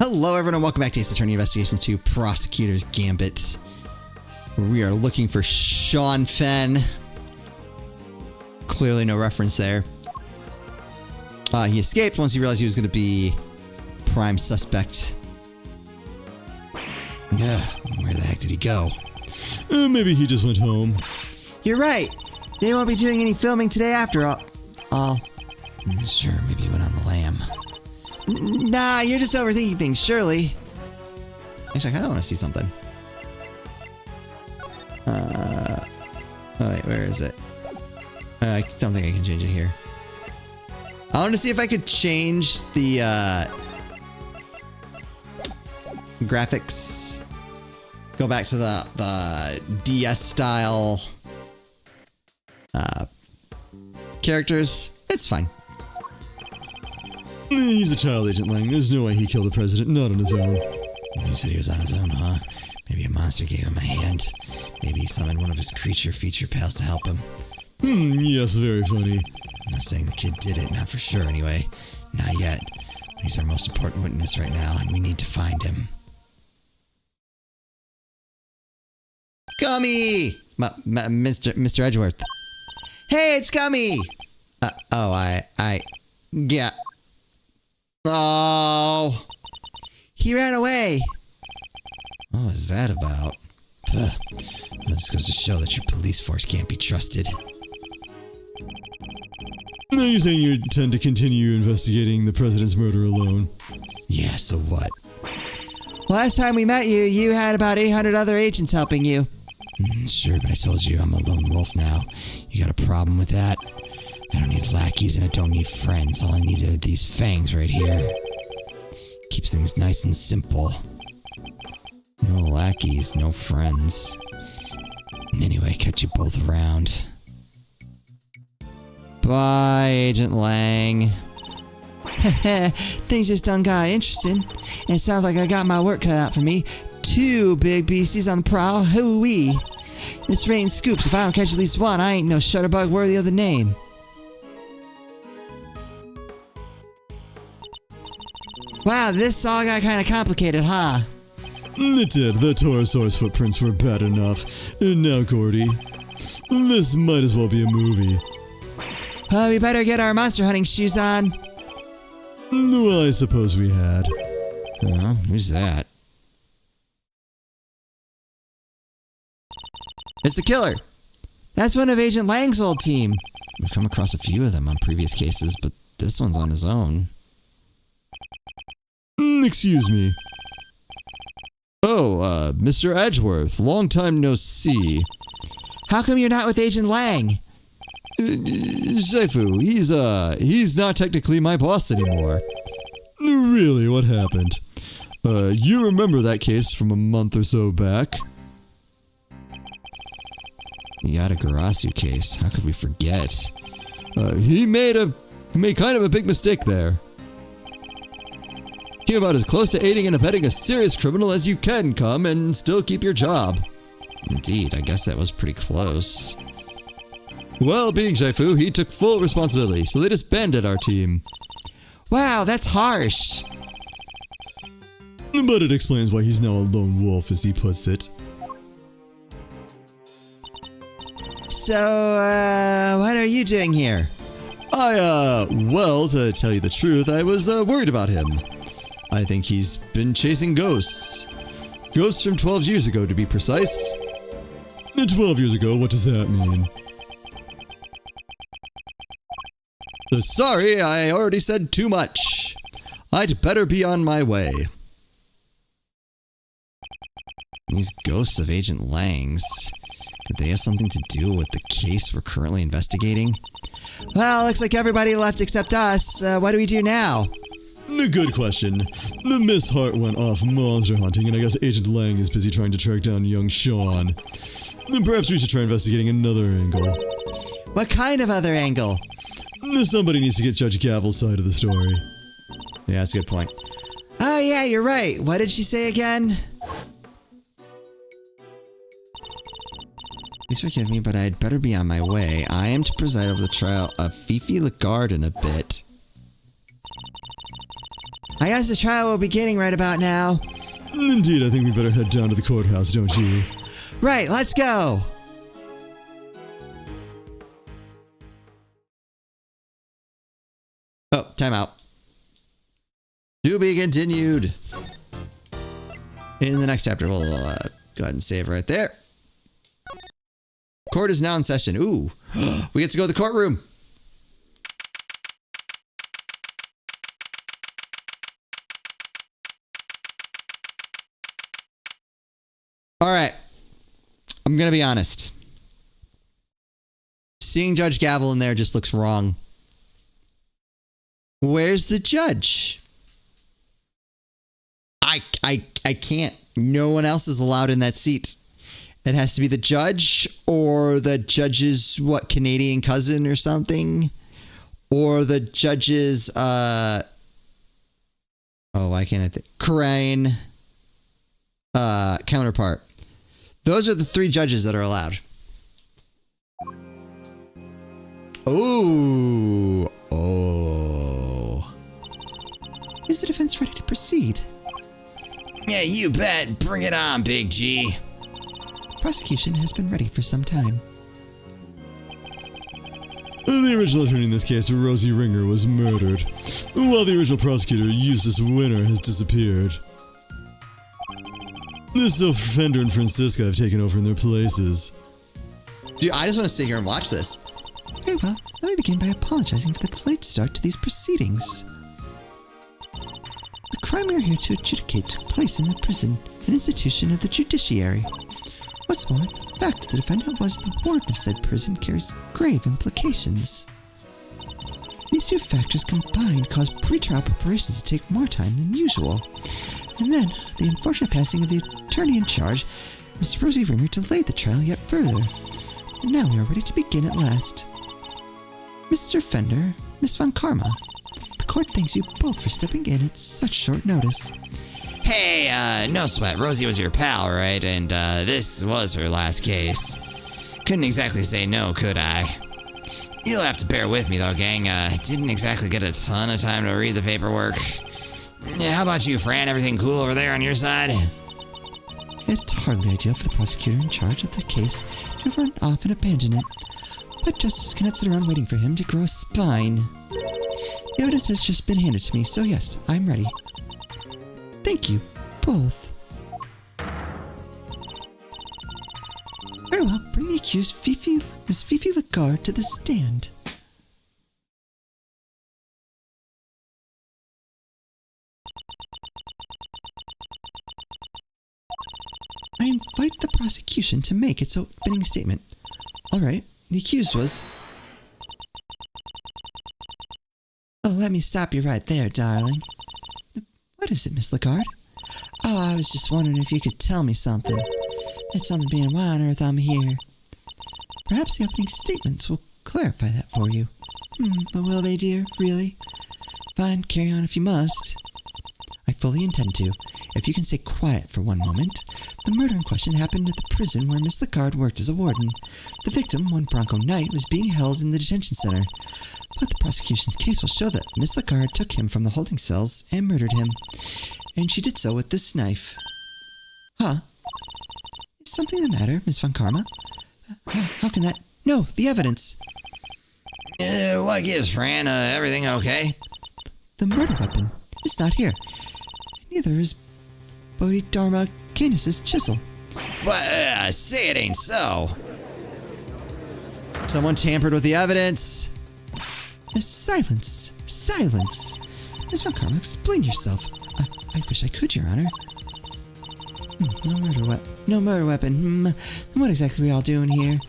Hello everyone and welcome back to Ace Attorney Investigations 2 Prosecutor's Gambit. We are looking for Sean Fenn. Clearly no reference there. He escaped once he realized he was going to be prime suspect. Yeah, where the heck did he go? Maybe he just went home. You're right. They won't be doing any filming today after all. Sure, maybe he went on the lam. Nah, you're just overthinking things, surely. Actually, I kind of want to see something. Oh wait, where is it? I don't think I can change it here. I want to see if I could change the graphics. Go back to the DS style characters. It's fine. He's a child agent, Lang. There's no way he killed the president, not on his own. You said he was on his own, huh? Maybe a monster gave him a hand. Maybe he summoned one of his creature feature pals to help him. Yes, very funny. I'm not saying the kid did it, not for sure anyway. Not yet. He's our most important witness right now, and we need to find him. Gummy! Mr. Edgeworth. Hey, it's Gummy! Yeah. Oh. He ran away. What was that about? This goes to show that your police force can't be trusted. Are you saying you intend to continue investigating the president's murder alone? Yeah, so what? Last time we met you, you had about 800 other agents helping you. Sure, but I told you I'm a lone wolf now. You got a problem with that? I don't need lackeys and I don't need friends. All I need are these fangs right here. Keeps things nice and simple. No lackeys, no friends. Anyway, catch you both around. Bye, Agent Lang. Things just done got interesting. And it sounds like I got my work cut out for me. 2 big beasties on the prowl. Hoo-wee. It's raining scoops. If I don't catch at least one, I ain't no shutterbug worthy of the name. Wow, this all got kind of complicated, huh? It did. The Taurosaurus footprints were bad enough. And now, Gordy, this might as well be a movie. We better get our monster hunting shoes on. Well, I suppose we had. Who's that? It's the killer. That's one of Agent Lang's old team. We've come across a few of them on previous cases, but this one's on his own. Excuse me. Oh, Mr. Edgeworth, long time no see. How come you're not with Agent Lang? Zaifu, he's not technically my boss anymore. Really, what happened? You remember that case from a month or so back? The Yatagarasu case, how could we forget? He made kind of a big mistake there. Came about as close to aiding and abetting a serious criminal as you can come and still keep your job. Indeed, I guess that was pretty close. Well, being Zaifu, he took full responsibility, so they disbanded our team. Wow, that's harsh. But it explains why he's now a lone wolf, as he puts it. So, what are you doing here? Well, to tell you the truth, I was worried about him. I think he's been chasing ghosts. Ghosts from 12 years ago, to be precise. 12 years ago, what does that mean? Sorry, I already said too much. I'd better be on my way. These ghosts of Agent Lang's, could they have something to do with the case we're currently investigating? Well, looks like everybody left except us. What do we do now? A good question. The Miss Hart went off monster hunting, and I guess Agent Lang is busy trying to track down young Sean. Then perhaps we should try investigating another angle. What kind of other angle? Somebody needs to get Judge Gavel's side of the story. Yeah, that's a good point. Oh yeah, you're right. What did she say again? Please forgive me, but I'd better be on my way. I am to preside over the trial of Fifi Lagarde in a bit. I guess the trial will be beginning right about now. Indeed, I think we better head down to the courthouse, don't you? Right, let's go! Oh, time out. To be continued. In the next chapter, we'll go ahead and save right there. Court is now in session. Ooh, we get to go to the courtroom. All right. I'm going to be honest. Seeing Judge Gavel in there just looks wrong. Where's the judge? I can't. No one else is allowed in that seat. It has to be the judge or the judge's, Canadian cousin or something? Or the judge's, why can't I think? Korean, counterpart. Those are the three judges that are allowed. Oh. Is the defense ready to proceed? Yeah, you bet. Bring it on, Big G. Prosecution has been ready for some time. The original attorney in this case, Rosie Ringer, was murdered, while the original prosecutor, Eustace Winner, has disappeared. This offender and Francisca have taken over in their places. Dude, I just want to sit here and watch this. Very well, let me begin by apologizing for the delayed start to these proceedings. The crime we are here to adjudicate took place in the prison, an institution of the judiciary. What's more, the fact that the defendant was the warden of said prison carries grave implications. These two factors combined cause pretrial preparations to take more time than usual. And then, the unfortunate passing of the attorney in charge, Miss Rosie Ringer, delayed the trial yet further. And now we are ready to begin at last. Mr. Fender, Miss Von Karma, the court thanks you both for stepping in at such short notice. Hey, no sweat. Rosie was your pal, right? And, this was her last case. Couldn't exactly say no, could I? You'll have to bear with me, though, gang. Didn't exactly get a ton of time to read the paperwork. Yeah, how about you, Fran? Everything cool over there on your side? It's hardly ideal for the prosecutor in charge of the case to run off and abandon it, but justice cannot sit around waiting for him to grow a spine. The evidence has just been handed to me, so yes, I'm ready. Thank you, both. Very well, bring the accused Miss Fifi Lagarde to the stand. I invite the prosecution to make its opening statement. All right, the accused was... Oh, let me stop you right there, darling. What is it, Miss Lagarde? Oh, I was just wondering if you could tell me something. It's something being why on earth I'm here. Perhaps the opening statements will clarify that for you. But will they, dear? Really? Fine, carry on if you must. I fully intend to. If you can stay quiet for one moment. The murder in question happened at the prison where Miss Lagarde worked as a warden. The victim, one Bronco Knight, was being held in the detention center. But the prosecution's case will show that Miss Lagarde took him from the holding cells and murdered him. And she did so with this knife. Huh? Is something the matter, Miss Von Karma? How can that... No, the evidence! What gives, Fran? Everything okay? The murder weapon is not here. Neither is Bodhidharma Canis's chisel. What? Say it ain't so. Someone tampered with the evidence. Silence! Silence! Miss Von Karma, explain yourself. I wish I could, Your Honor. No murder weapon. What exactly are we all doing here?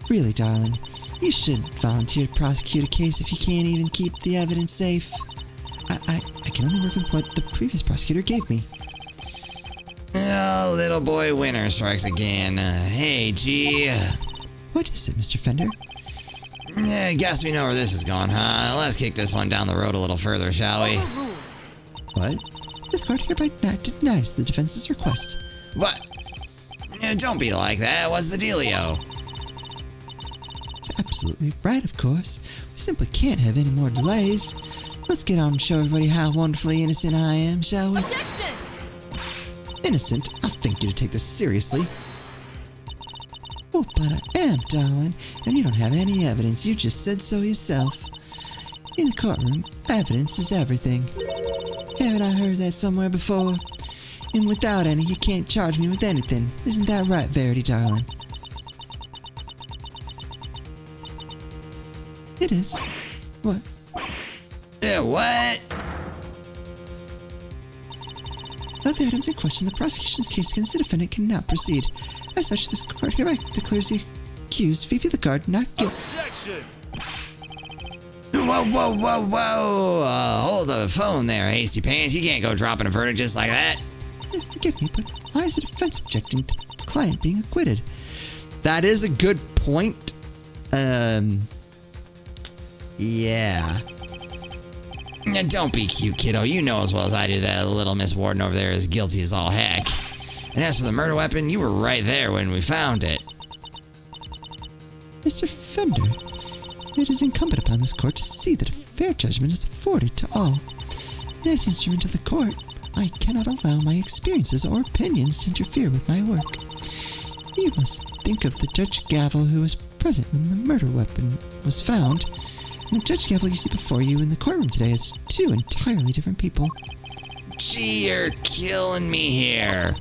Really, darling, you should volunteer to prosecute a case if you can't even keep the evidence safe. I can only work with what the previous prosecutor gave me. Oh, little boy Winner strikes again. Hey, G. What is it, Mr. Fender? Guess we know where this is going, huh? Let's kick this one down the road a little further, shall we? What? This court hereby denies the defense's request. What? Don't be like that. What's the dealio? It's absolutely right, of course. We simply can't have any more delays. Let's get on and show everybody how wonderfully innocent I am, shall we? Objection! Innocent? I'll thank you to take this seriously. Oh, but I am, darling, and you don't have any evidence. You just said so yourself. In the courtroom, evidence is everything. Haven't I heard that somewhere before? And without any, you can't charge me with anything. Isn't that right, Verity, darling? It is. What? What? Of the items in question, the prosecution's case against the defendant cannot proceed. As such, this court hereby declares the accused, Fifi the guard, not guilty. Objection! Whoa. Hold the phone there, hasty pants. You can't go dropping a verdict just like that. Forgive me, but why is the defense objecting to its client being acquitted? That is a good point. Yeah. Now, don't be cute, kiddo. You know as well as I do that little Miss Warden over there is guilty as all heck. And as for the murder weapon, you were right there when we found it. Mr. Fender, it is incumbent upon this court to see that a fair judgment is afforded to all. And as instrument of the court, I cannot allow my experiences or opinions to interfere with my work. You must think of the Judge Gavel who was present when the murder weapon was found, and the Judge Gavel you see before you in the courtroom today as two entirely different people. Gee, you're killing me here.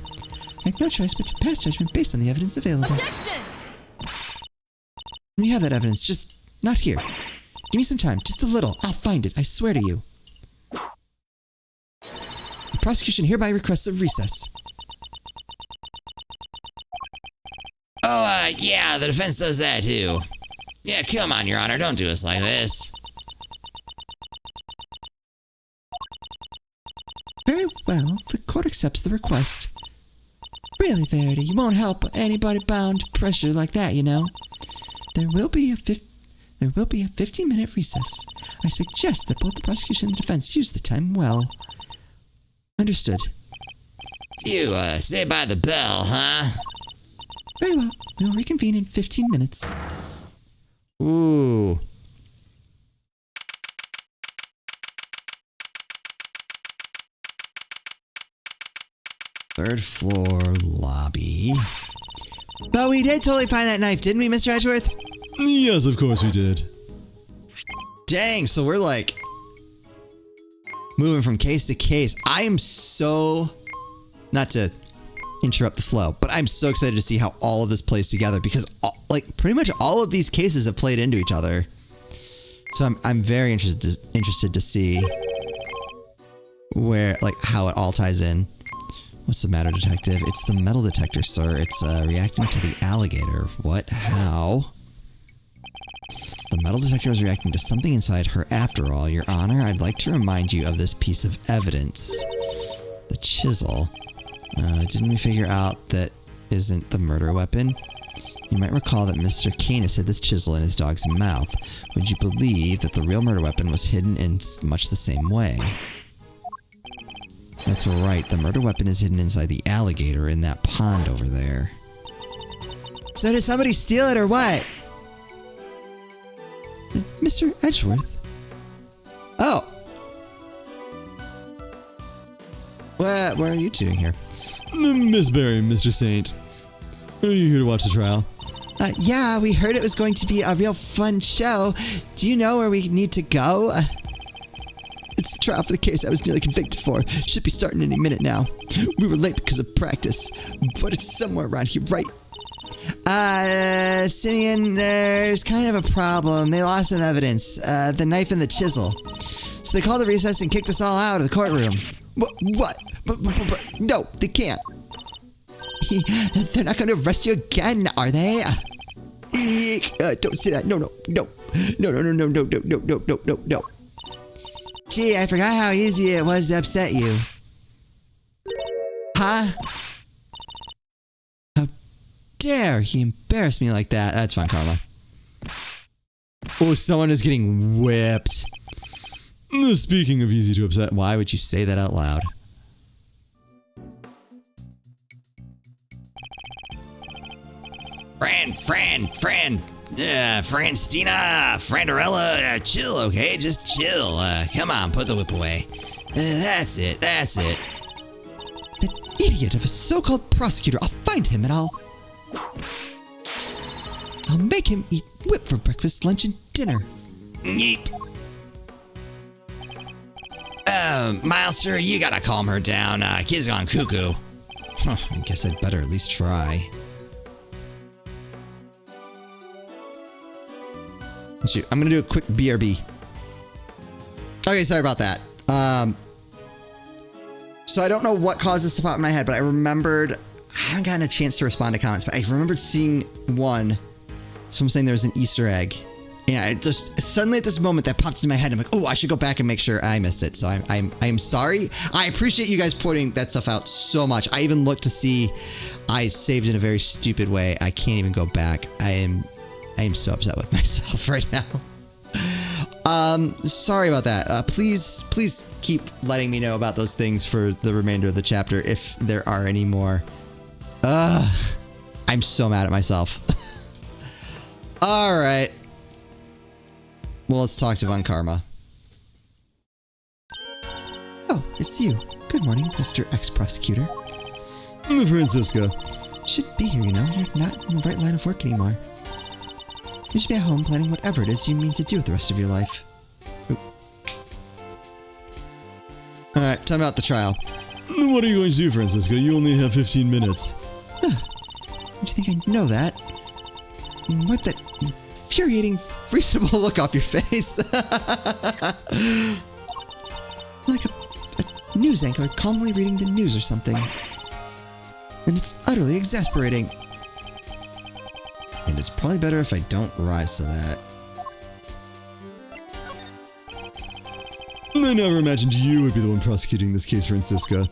I have no choice but to pass judgment based on the evidence available. Objection! We have that evidence, just not here. Give me some time, just a little. I'll find it, I swear to you. The prosecution hereby requests a recess. Oh, yeah, the defense does that too. Yeah, come on, Your Honor, don't do us like this. Very well, the court accepts the request. Really, Verity, you won't help anybody bound to pressure like that, you know. There will be a 15-minute recess. I suggest that both the prosecution and the defense use the time well. Understood. You, say by the bell, huh? Very well. We will reconvene in 15 minutes. Ooh. Third floor lobby. But we did totally find that knife, didn't we, Mr. Edgeworth? Yes, of course we did. Dang, so we're like moving from case to case. I am so, not to interrupt the flow, but I'm so excited to see how all of this plays together because like pretty much all of these cases have played into each other. So I'm very interested to see where, like, how it all ties in. What's the matter, detective? It's the metal detector, sir. It's reacting to the alligator. What? How? The metal detector is reacting to something inside her after all. Your Honor, I'd like to remind you of this piece of evidence. The chisel. Didn't we figure out that isn't the murder weapon? You might recall that Mr. Canis hid this chisel in his dog's mouth. Would you believe that the real murder weapon was hidden in much the same way? That's right, the murder weapon is hidden inside the alligator in that pond over there. So did somebody steal it or what? Mr. Edgeworth? Oh! What are you doing here? Miss Barry, Mr. Saint. Are you here to watch the trial? Yeah, we heard it was going to be a real fun show. Do you know where we need to go? It's the trial for the case I was nearly convicted for. Should be starting any minute now. We were late because of practice, but it's somewhere around here, right? Simeon, there's kind of a problem. They lost some evidence. The knife and the chisel. So they called a recess and kicked us all out of the courtroom. What? But no, they can't. They're not going to arrest you again, are they? Don't say that. No. Gee, I forgot how easy it was to upset you. Huh? How dare he embarrass me like that? That's fine, Karma. Oh, someone is getting whipped. Speaking of easy to upset, Why would you say that out loud? Fran, Francina, Frandarella, chill, okay? Just chill. Come on, put the whip away. That's it. That idiot of a so-called prosecutor. I'll find him and I'll make him eat whip for breakfast, lunch, and dinner. Yeep. Miles, sir, you gotta calm her down. Kid's gone cuckoo. I guess I'd better at least try. Shoot, I'm gonna do a quick BRB. Okay, sorry about that. So I don't know what caused this to pop in my head, but I remembered, I haven't gotten a chance to respond to comments, but I remembered seeing one, someone saying there was an Easter egg. And I just, suddenly at this moment that popped into my head, I'm like, oh, I should go back and make sure I missed it. So I'm sorry. I appreciate you guys pointing that stuff out so much. I even looked to see, I saved in a very stupid way. I can't even go back. I am so upset with myself right now. Sorry about that. Please keep letting me know about those things for the remainder of the chapter if there are any more. I'm so mad at myself. All right. Well, let's talk to Von Karma. Oh, it's you. Good morning, Mr. Ex-Prosecutor. Francisca. Should be here, you know. You're not in the right line of work anymore. You should be at home planning whatever it is you mean to do with the rest of your life. Alright, tell me about the trial. What are you going to do, Francisca? You only have 15 minutes. Don't you think I know that? Wipe that infuriating, reasonable look off your face. Like a news anchor calmly reading the news or something. And it's utterly exasperating. And it's probably better if I don't rise to that. I never imagined you would be the one prosecuting this case, Francisca.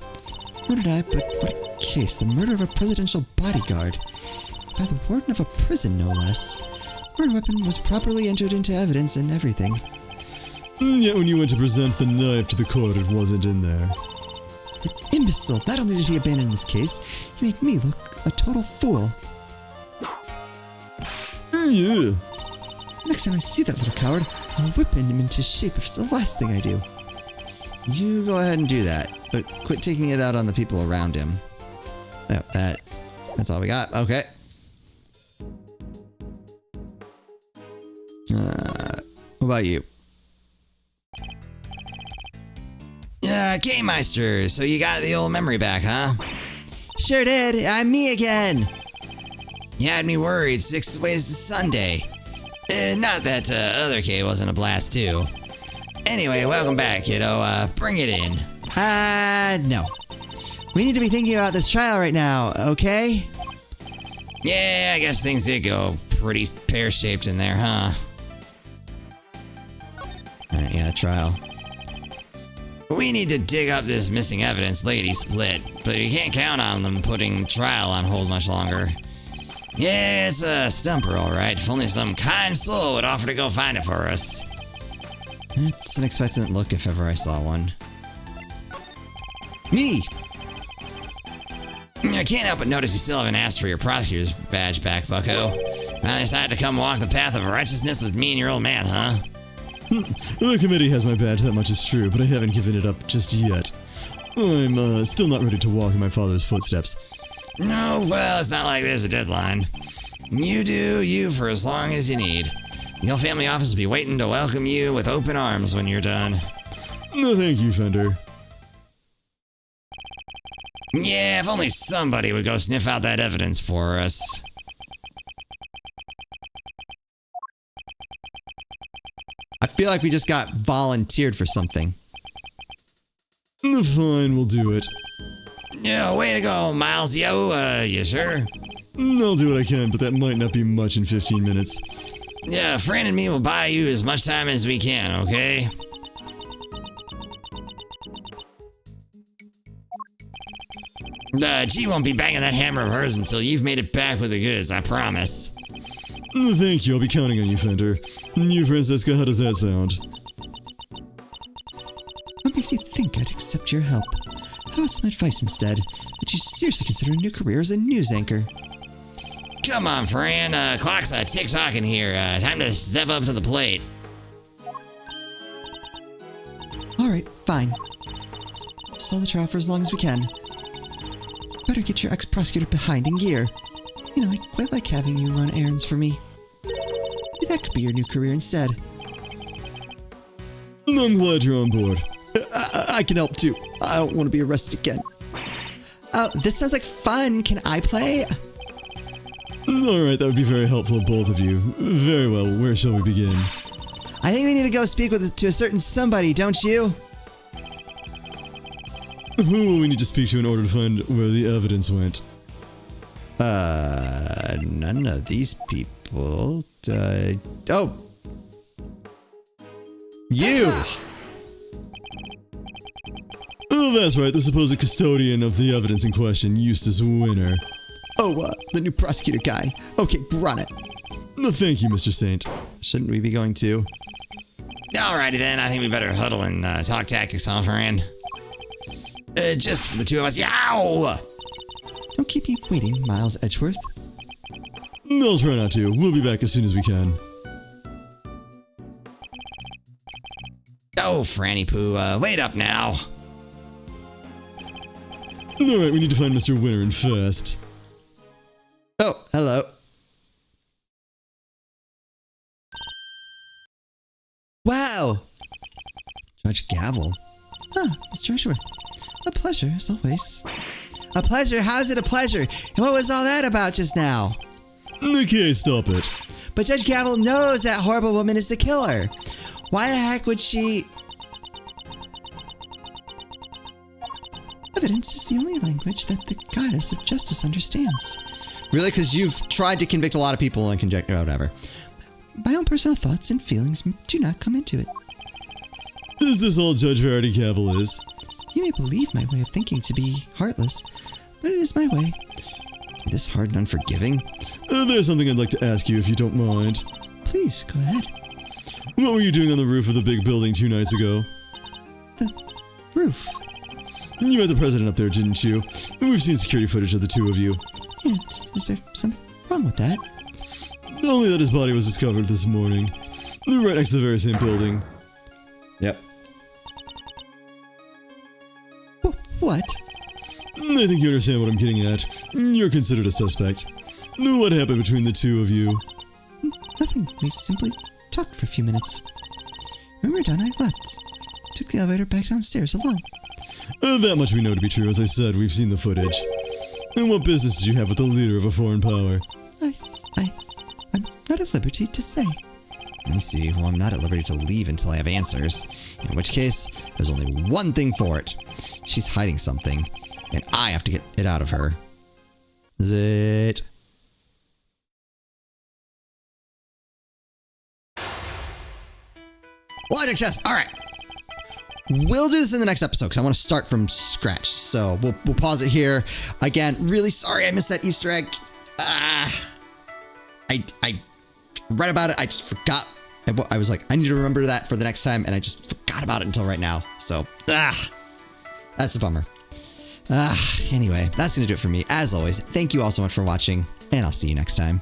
Nor did I, but what a case. The murder of a presidential bodyguard. By the warden of a prison, no less. Murder weapon was properly entered into evidence and everything. Yet when you went to present the knife to the court, it wasn't in there. The imbecile! Not only did he abandon this case, he made me look a total fool. Yeah. Next time I see that little coward, I'll whip him into shape if it's the last thing I do. You go ahead and do that, but quit taking it out on the people around him. Yep, that's all we got. Okay. What about you? Game Meister, so you got the old memory back, huh? Sure did. I'm me again. You had me worried 6 ways to Sunday. Not that other K wasn't a blast, too. Anyway, welcome back, kiddo. Bring it in. No. We need to be thinking about this trial right now, okay? Yeah, I guess things did go pretty pear-shaped in there, huh? Alright, yeah, trial. We need to dig up this missing evidence lady split, but you can't count on them putting trial on hold much longer. Yeah, it's a stumper, alright. If only some kind soul would offer to go find it for us. It's an expectant look if ever I saw one. Me! I can't help but notice you still haven't asked for your prosecutor's badge back, bucko. Finally decided to come walk the path of righteousness with me and your old man, huh? The committee has my badge, that much is true, but I haven't given it up just yet. I'm still not ready to walk in my father's footsteps. No, well, it's not like there's a deadline. You do you for as long as you need. The whole family office will be waiting to welcome you with open arms when you're done. No, thank you, Fender. Yeah, if only somebody would go sniff out that evidence for us. I feel like we just got volunteered for something. Fine, we'll do it. Yeah, way to go, Miles. Yo, you sure? I'll do what I can, but that might not be much in 15 minutes. Yeah, Fran and me will buy you as much time as we can, okay? G won't be banging that hammer of hers until you've made it back with the goods, I promise. Thank you, I'll be counting on you, Fender. You, Francisca, how does that sound? What makes you think I'd accept your help? How about some advice instead? That you seriously consider a new career as a news anchor? Come on, Fran. Clock's tick-tocking here. Time to step up to the plate. Alright, fine. Stall the trial for as long as we can. Better get your ex-prosecutor behind in gear. You know, I quite like having you run errands for me. Maybe that could be your new career instead. I'm glad you're on board. I can help too. I don't want to be arrested again. Oh, this sounds like fun. Can I play? Alright, that would be very helpful to both of you. Very well, where shall we begin? I think we need to go speak to a certain somebody, don't you? Who will we need to speak to in order to find where the evidence went? None of these people. Oh! You! Oh, that's right, the supposed custodian of the evidence in question, Eustace Winter. Oh, the new prosecutor guy. Okay, run it. No, thank you, Mr. Saint. Shouldn't we be going to? Alrighty then, I think we better huddle and talk tactics, huh, Fran? Just for the two of us. Yow! Don't keep me waiting, Miles Edgeworth. I'll try not to. We'll be back as soon as we can. Oh, Franny Poo, wait up now. Alright, we need to find Mr. Winter and fast. Oh, hello. Wow! Judge Gavel. Ah, Mr. Edgeworth. A pleasure, as always. A pleasure? How's it a pleasure? And what was all that about just now? Okay, stop it. But Judge Gavel knows that horrible woman is the killer. Why the heck would she... Evidence is the only language that the goddess of justice understands. Really? Because you've tried to convict a lot of people and conjecture, whatever. My own personal thoughts and feelings do not come into it. Is this all Judge Verity Gavel is? You may believe my way of thinking to be heartless, but it is my way. This hard and unforgiving? There's something I'd like to ask you if you don't mind. Please, go ahead. What were you doing on the roof of the big building 2 nights ago? The roof. You met the president up there, didn't you? We've seen security footage of the two of you. Yeah, is there something wrong with that? Only that his body was discovered this morning. Right next to the very same building. Yep. What? I think you understand what I'm getting at. You're considered a suspect. What happened between the two of you? Nothing. We simply talked for a few minutes. When we were done, I left. Took the elevator back downstairs alone. That much we know to be true. As I said, we've seen the footage. And what business did you have with the leader of a foreign power? I'm not at liberty to say. Let me see. Well, I'm not at liberty to leave until I have answers. In which case, there's only one thing for it. She's hiding something, and I have to get it out of her. Is it? Logic chest. All right. We'll do this in the next episode because I want to start from scratch. So we'll pause it here. Again, really sorry I missed that Easter egg. I read about it. I just forgot. I was like, I need to remember that for the next time, and I just forgot about it until right now. So, that's a bummer. Anyway, that's going to do it for me. As always, thank you all so much for watching, and I'll see you next time.